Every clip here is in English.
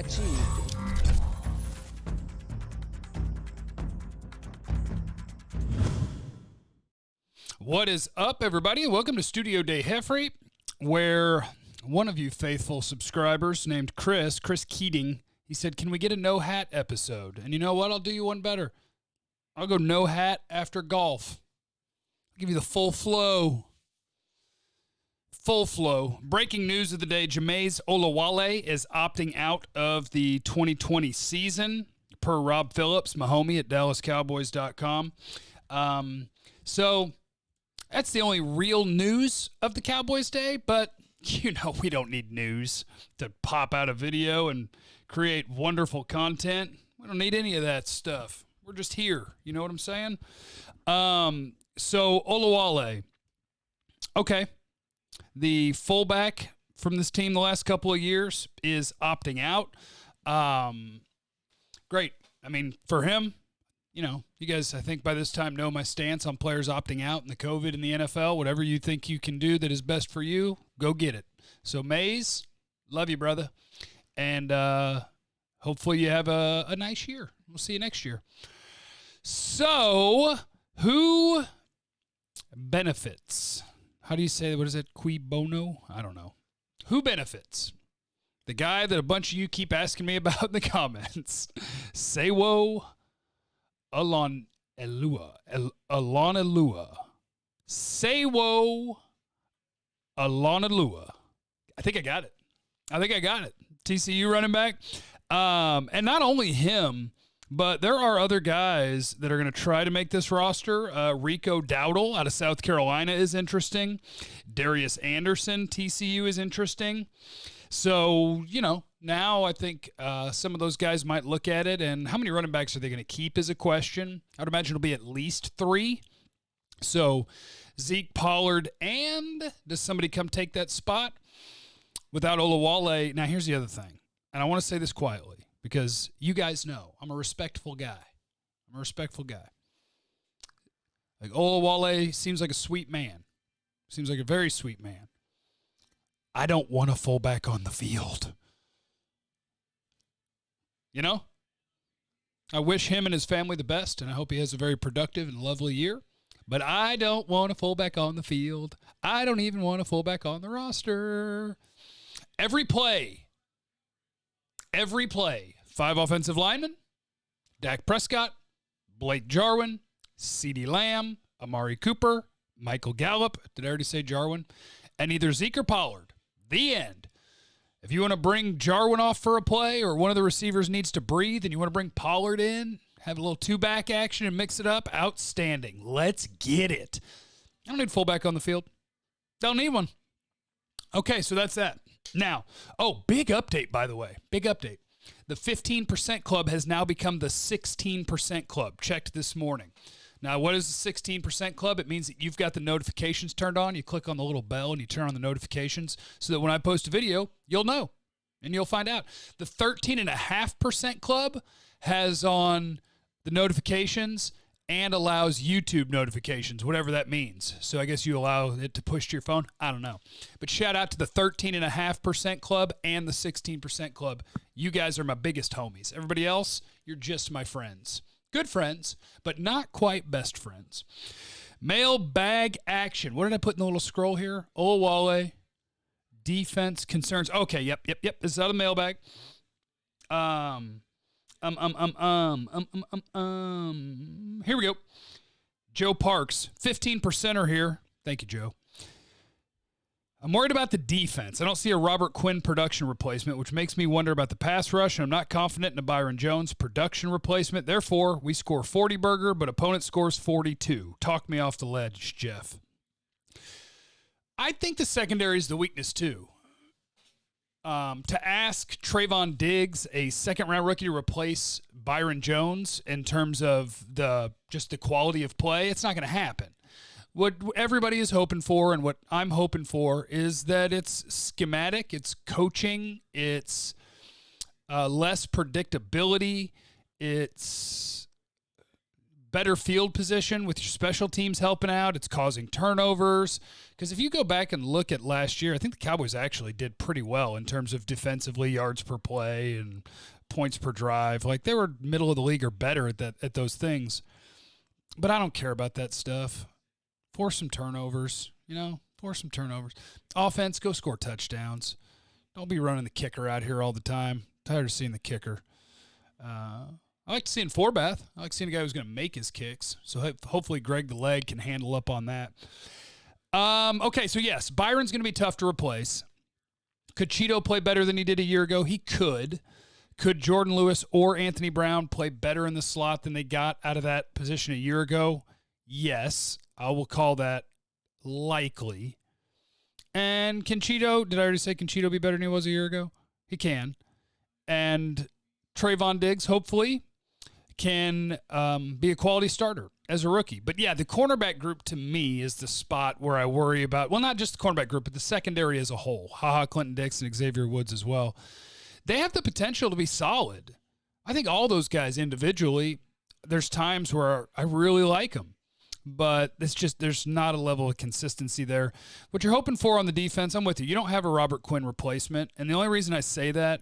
achieved. What is up, everybody? Welcome to Studio Day Heffrey, where one of you faithful subscribers named Chris Keating, he said, can we get a no hat episode? And you know what? I'll do you one better. I'll go no hat after golf. I'll give you the full flow. Full flow. Breaking news of the day, Jamize Olawale is opting out of the 2020 season, per Rob Phillips, my homie at DallasCowboys.com. So that's the only real news of the Cowboys day, but you know we don't need news to pop out a video and create wonderful content. We don't need any of that stuff. We're just here. You know what I'm saying? So Olawale, okay, the fullback from this team the last couple of years is opting out. Great. I mean, for him, you know, you guys, I think by this time know my stance on players opting out and the COVID in the NFL. Whatever you think you can do that is best for you, go get it. So, Maze, love you, brother. And hopefully you have a nice year. We'll see you next year. So, who benefits? How do you say, what is it, qui bono? I don't know. Who benefits? The guy that a bunch of you keep asking me about in the comments. Sewo Alon Elua. Sewo Alon. I think I got it. TCU running back. And not only him, but there are other guys that are going to try to make this roster. Rico Dowdle out of South Carolina is interesting. Darius Anderson, TCU, is interesting. So, you know, now I think some of those guys might look at it, and how many running backs are they going to keep is a question. I would imagine it'll be at least 3. So Zeke, Pollard, and does somebody come take that spot without Olawale? Now, here's the other thing, and I want to say this quietly because you guys know I'm a respectful guy. Like, Olawale seems like a sweet man. Seems like a very sweet man. I don't want a fullback on the field. You know? I wish him and his family the best, and I hope he has a very productive and lovely year. But I don't want a fullback on the field. I don't even want a fullback on the roster. Every play, 5 offensive linemen, Dak Prescott, Blake Jarwin, CeeDee Lamb, Amari Cooper, Michael Gallup, did I already say Jarwin? And either Zeke or Pollard. The end. If you want to bring Jarwin off for a play or one of the receivers needs to breathe and you want to bring Pollard in, have a little 2-back action and mix it up, outstanding. Let's get it. I don't need fullback on the field. Don't need one. Okay, so that's that. Now, big update, by the way. Big update. The 15% club has now become the 16% club. Checked this morning. Now, what is the 16% club? It means that you've got the notifications turned on. You click on the little bell and you turn on the notifications so that when I post a video, you'll know and you'll find out. The 13.5% club has on the notifications and allows YouTube notifications, whatever that means. So I guess you allow it to push to your phone. I don't know. But shout out to the 13.5% club and the 16% club. You guys are my biggest homies. Everybody else, you're just my friends. Good friends, but not quite best friends. Mailbag action. What did I put in the little scroll here? Olawale, defense concerns. Okay, yep. This is out of the mailbag. Here we go. Joe Parks, 15%er here. Thank you, Joe. I'm worried about the defense. I don't see a Robert Quinn production replacement, which makes me wonder about the pass rush, and I'm not confident in a Byron Jones production replacement. Therefore, we score 40 burger, but opponent scores 42. Talk me off the ledge, Jeff. I think the secondary is the weakness, too. To ask Trayvon Diggs, a second-round rookie, to replace Byron Jones in terms of just the quality of play, it's not going to happen. What everybody is hoping for and what I'm hoping for is that it's schematic, it's coaching, it's less predictability, it's better field position with your special teams helping out. It's causing turnovers. Because if you go back and look at last year, I think the Cowboys actually did pretty well in terms of defensively, yards per play and points per drive. Like, they were middle of the league or better at those things. But I don't care about that stuff. Force some turnovers, force some turnovers. Offense, go score touchdowns. Don't be running the kicker out here all the time. Tired of seeing the kicker. I like seeing Forbath. I like seeing a guy who's going to make his kicks. So hopefully Greg the Leg can handle up on that. Okay, so yes, Byron's going to be tough to replace. Could Cheeto play better than he did a year ago? He could. Could Jordan Lewis or Anthony Brown play better in the slot than they got out of that position a year ago? Yes, I will call that likely. And can Cheeto, did I already say can Cheeto be better than he was a year ago? He can. And Trayvon Diggs, hopefully, can be a quality starter as a rookie. But, yeah, the cornerback group to me is the spot where I worry about, well, not just the cornerback group, but the secondary as a whole. Clinton Dix and Xavier Woods as well. They have the potential to be solid. I think all those guys individually, there's times where I really like them. But it's just there's not a level of consistency there. What you're hoping for on the defense, I'm with you. You don't have a Robert Quinn replacement. And the only reason I say that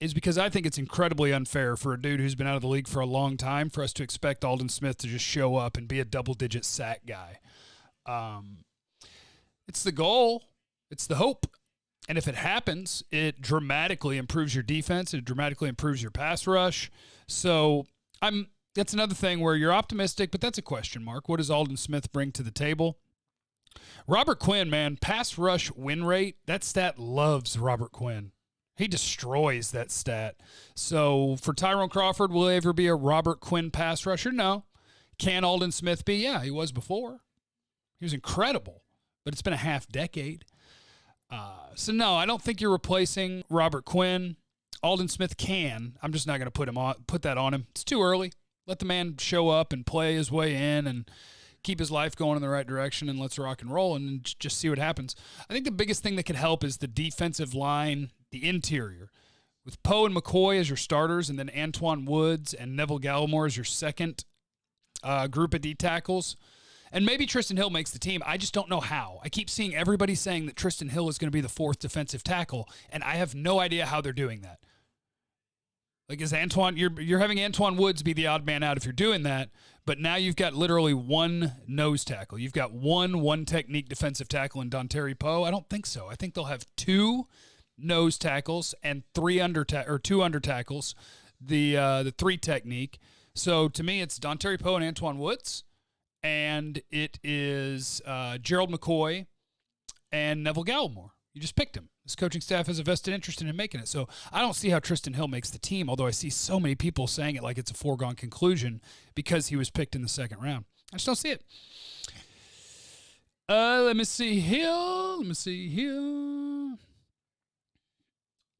is because I think it's incredibly unfair for a dude who's been out of the league for a long time for us to expect Aldon Smith to just show up and be a double-digit sack guy. It's the goal. It's the hope. And if it happens, it dramatically improves your defense. It dramatically improves your pass rush. So that's another thing where you're optimistic, but that's a question mark. What does Aldon Smith bring to the table? Robert Quinn, man, pass rush win rate, that stat loves Robert Quinn. He destroys that stat. So for Tyrone Crawford, will he ever be a Robert Quinn pass rusher? No. Can Aldon Smith be? Yeah, he was before. He was incredible, but it's been a half decade. So no, I don't think you're replacing Robert Quinn. Aldon Smith can. I'm just not going to put that on him. It's too early. Let the man show up and play his way in and keep his life going in the right direction, and let's rock and roll and just see what happens. I think the biggest thing that could help is the defensive line, the interior. With Poe and McCoy as your starters, and then Antoine Woods and Neville Gallimore as your second group of D tackles. And maybe Tristan Hill makes the team. I just don't know how. I keep seeing everybody saying that Tristan Hill is going to be the fourth defensive tackle, and I have no idea how they're doing that. Like, is Antoine, you're having Antoine Woods be the odd man out if you're doing that, but now you've got literally one nose tackle. You've got one technique defensive tackle in Dontari Poe. I don't think so. I think they'll have two nose tackles and two under tackles, the three technique. So to me, it's Dontari Poe and Antoine Woods. And it is Gerald McCoy and Neville Gallimore. You just picked him. This coaching staff has a vested interest in him making it. So I don't see how Tristan Hill makes the team, although I see so many people saying it like it's a foregone conclusion because he was picked in the second round. I just don't see it. Let me see here.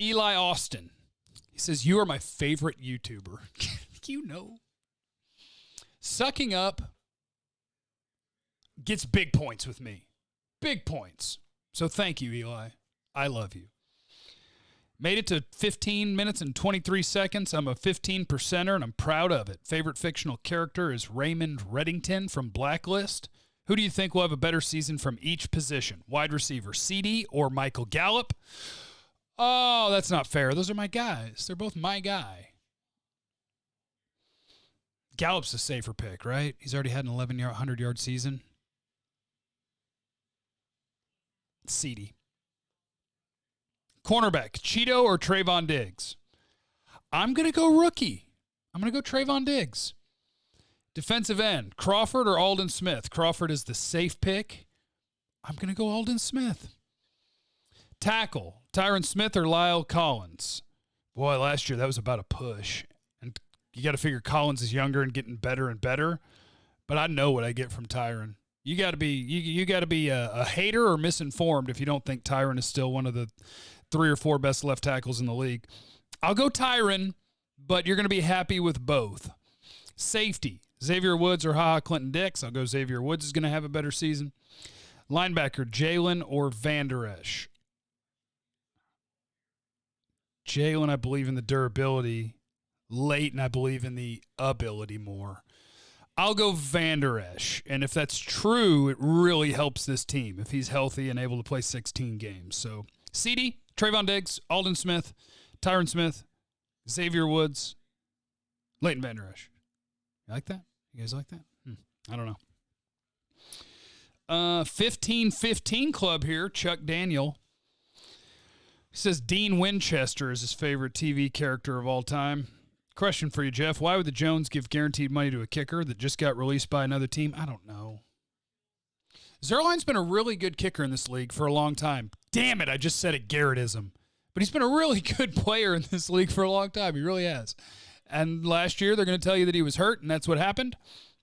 Eli Austin. He says, you are my favorite YouTuber. Sucking up gets big points with me. Big points. So thank you, Eli. I love you. Made it to 15 minutes and 23 seconds. I'm a 15%er, and I'm proud of it. Favorite fictional character is Raymond Reddington from Blacklist. Who do you think will have a better season from each position? Wide receiver, CeeDee or Michael Gallup? Oh, that's not fair. Those are my guys. They're both my guy. Gallup's a safer pick, right? He's already had an 1,100-yard season. CeeDee. Cornerback, Cheeto or Trayvon Diggs? I'm going to go rookie. I'm going to go Trayvon Diggs. Defensive end, Crawford or Aldon Smith? Crawford is the safe pick. I'm going to go Aldon Smith. Tackle, Tyron Smith or Lyle Collins? Boy, last year that was about a push. And you got to figure Collins is younger and getting better and better. But I know what I get from Tyron. You got to be a hater or misinformed if you don't think Tyron is still one of the 3 or 4 best left tackles in the league. I'll go Tyron, but you're going to be happy with both. Safety, Xavier Woods or Clinton Dix? I'll go Xavier Woods is going to have a better season. Linebacker, Jaylon or Vander Esch? Jaylon, I believe in the durability. Leighton, I believe in the ability more. I'll go Vander Esch. And if that's true, it really helps this team if he's healthy and able to play 16 games. So CeeDee, Trayvon Diggs, Aldon Smith, Tyron Smith, Xavier Woods, Leighton Vander Esch. You like that? You guys like that? I don't know. 15-15 club here, Chuck Daniel. He says Dean Winchester is his favorite TV character of all time. Question for you, Jeff. Why would the Jones give guaranteed money to a kicker that just got released by another team? I don't know. Zuerlein's been a really good kicker in this league for a long time. Damn it, I just said a Garrettism. But he's been a really good player in this league for a long time. He really has. And last year, they're going to tell you that he was hurt, and that's what happened.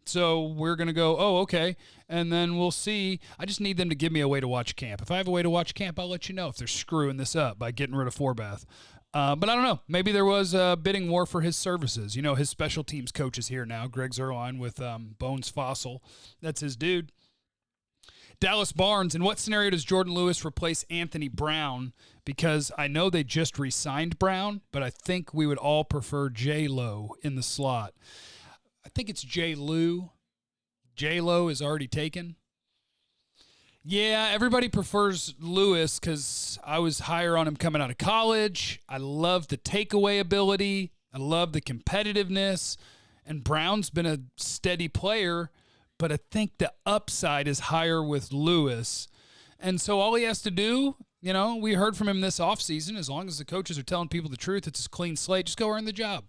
So we're going to go, oh, okay, and then we'll see. I just need them to give me a way to watch camp. If I have a way to watch camp, I'll let you know if they're screwing this up by getting rid of Forbath. But I don't know. Maybe there was a bidding war for his services. You know, his special teams coach is here now, Greg Zuerlein with Bones Fossil. That's his dude. Dallas Barnes, in what scenario does Jordan Lewis replace Anthony Brown? Because I know they just re-signed Brown, but I think we would all prefer J-Lo in the slot. I think it's J-Lo. J-Lo is already taken. Yeah, everybody prefers Lewis because I was higher on him coming out of college. I love the takeaway ability. I love the competitiveness. And Brown's been a steady player, but I think the upside is higher with Lewis. And so all he has to do, you know, we heard from him this offseason, as long as the coaches are telling people the truth, it's a clean slate, just go earn the job.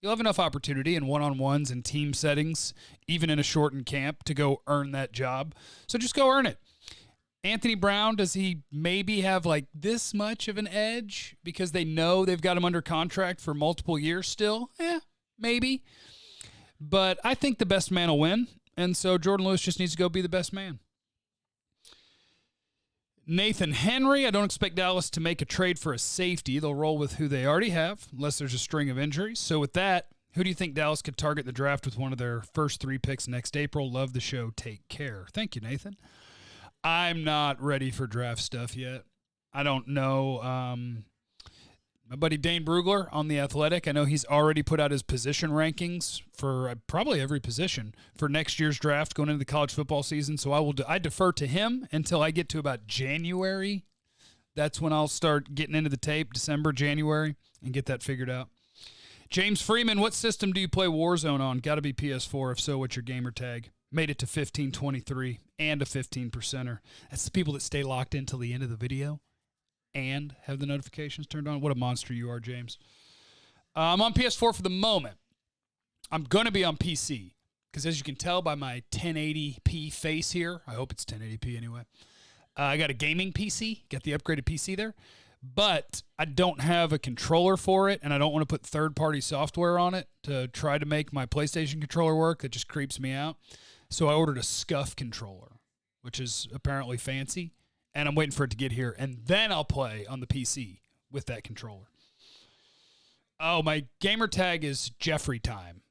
You'll have enough opportunity in one-on-ones and team settings, even in a shortened camp, to go earn that job. So just go earn it. Anthony Brown, does he maybe have like this much of an edge because they know they've got him under contract for multiple years still? Maybe. But I think the best man will win, and so Jordan Lewis just needs to go be the best man. Nathan Henry, I don't expect Dallas to make a trade for a safety. They'll roll with who they already have, unless there's a string of injuries. So with that, who do you think Dallas could target the draft with one of their first 3 picks next April? Love the show. Take care. Thank you, Nathan. I'm not ready for draft stuff yet. I don't know. My buddy Dane Brugler on The Athletic, I know he's already put out his position rankings for probably every position for next year's draft going into the college football season. So I defer to him until I get to about January. That's when I'll start getting into the tape, December, January, and get that figured out. James Freeman, what system do you play Warzone on? Got to be PS4. If so, what's your gamer tag? Made it to 1523 and a 15%er. That's the people that stay locked in till the end of the video and have the notifications turned on. What a monster you are, James. I'm on PS4 for the moment. I'm going to be on PC because, as you can tell by my 1080p face here, I hope it's 1080p anyway, I got a gaming PC, got the upgraded PC there, but I don't have a controller for it, and I don't want to put third-party software on it to try to make my PlayStation controller work. That just creeps me out. So I ordered a SCUF controller, which is apparently fancy, and I'm waiting for it to get here, and then I'll play on the PC with that controller. Oh, my gamer tag is Jeffrey Time.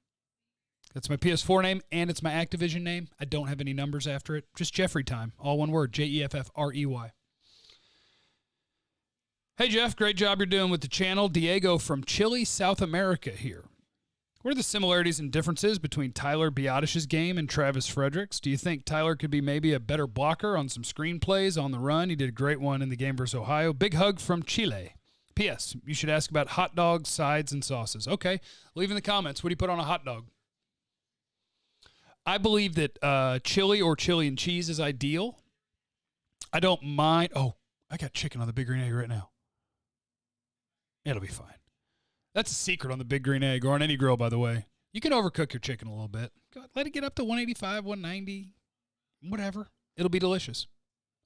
That's my PS4 name, and it's my Activision name. I don't have any numbers after it. Just Jeffrey Time. All one word, Jeffrey. Hey, Jeff, great job you're doing with the channel. Diego from Chile, South America here. What are the similarities and differences between Tyler Biadasz's game and Travis Frederick's? Do you think Tyler could be maybe a better blocker on some screenplays on the run? He did a great one in the game versus Ohio. Big hug from Chile. P.S. You should ask about hot dogs, sides, and sauces. Okay, leave in the comments. What do you put on a hot dog? I believe that chili or chili and cheese is ideal. I don't mind. Oh, I got chicken on the Big Green Egg right now. It'll be fine. That's a secret on the Big Green Egg, or on any grill, by the way. You can overcook your chicken a little bit. Let it get up to 185, 190, whatever. It'll be delicious.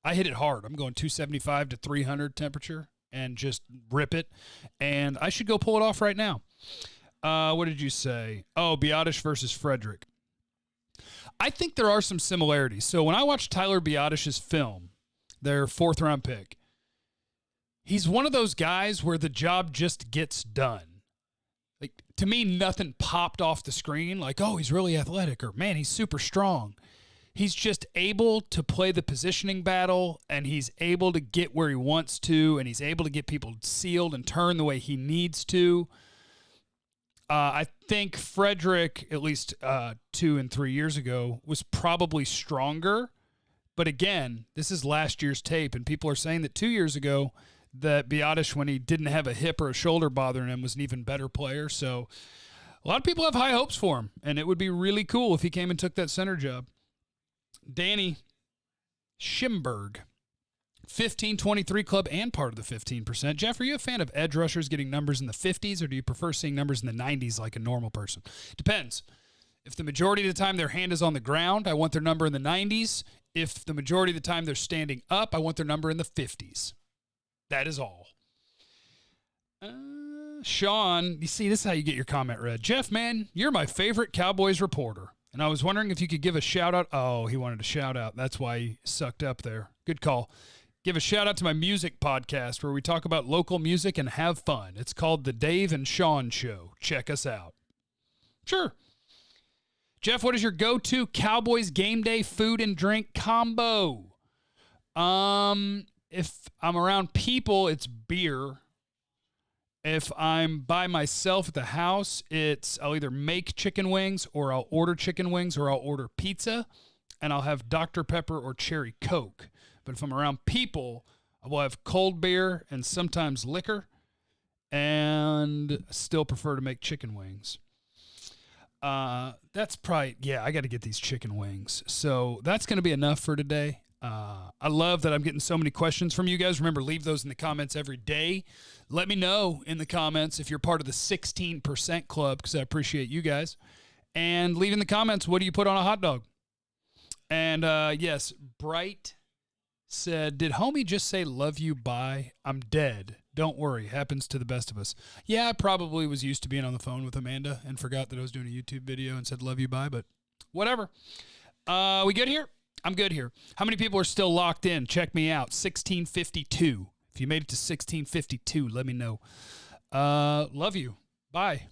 I hit it hard. I'm going 275 to 300 temperature and just rip it. And I should go pull it off right now. What did you say? Oh, Biadasz versus Frederick. I think there are some similarities. So when I watched Tyler Biadasz's film, their 4th-round pick, he's one of those guys where the job just gets done. Like, to me, nothing popped off the screen like, oh, he's really athletic, or, man, he's super strong. He's just able to play the positioning battle, and he's able to get where he wants to, and he's able to get people sealed and turn the way he needs to. I think Frederick, at least 2 and 3 years ago, was probably stronger. But again, this is last year's tape, and people are saying that 2 years ago that Biadasz, when he didn't have a hip or a shoulder bothering him, was an even better player. So a lot of people have high hopes for him, and it would be really cool if he came and took that center job. Danny Schimberg, 15-23 club and part of the 15%. Jeff, are you a fan of edge rushers getting numbers in the 50s, or do you prefer seeing numbers in the 90s like a normal person? Depends. If the majority of the time their hand is on the ground, I want their number in the 90s. If the majority of the time they're standing up, I want their number in the 50s. That is all. Sean, you see, this is how you get your comment read. Jeff, man, you're my favorite Cowboys reporter. And I was wondering if you could give a shout-out. Oh, he wanted a shout-out. That's why he sucked up there. Good call. Give a shout-out to my music podcast where we talk about local music and have fun. It's called The Dave and Sean Show. Check us out. Sure. Jeff, what is your go-to Cowboys game day food and drink combo? If I'm around people, it's beer. If I'm by myself at the house, I'll either make chicken wings or I'll order chicken wings or I'll order pizza, and I'll have Dr. Pepper or Cherry Coke. But if I'm around people, I will have cold beer and sometimes liquor, and still prefer to make chicken wings. That's probably, I got to get these chicken wings. So that's going to be enough for today. I love that I'm getting so many questions from you guys. Remember, leave those in the comments every day. Let me know in the comments if you're part of the 16% club, because I appreciate you guys. And leave in the comments, what do you put on a hot dog? And, yes, Bright said, did homie just say love you, bye? I'm dead. Don't worry. Happens to the best of us. Yeah, I probably was used to being on the phone with Amanda and forgot that I was doing a YouTube video and said love you, bye, but whatever. We good here? I'm good here. How many people are still locked in? Check me out. 1652. If you made it to 1652, let me know. Love you. Bye.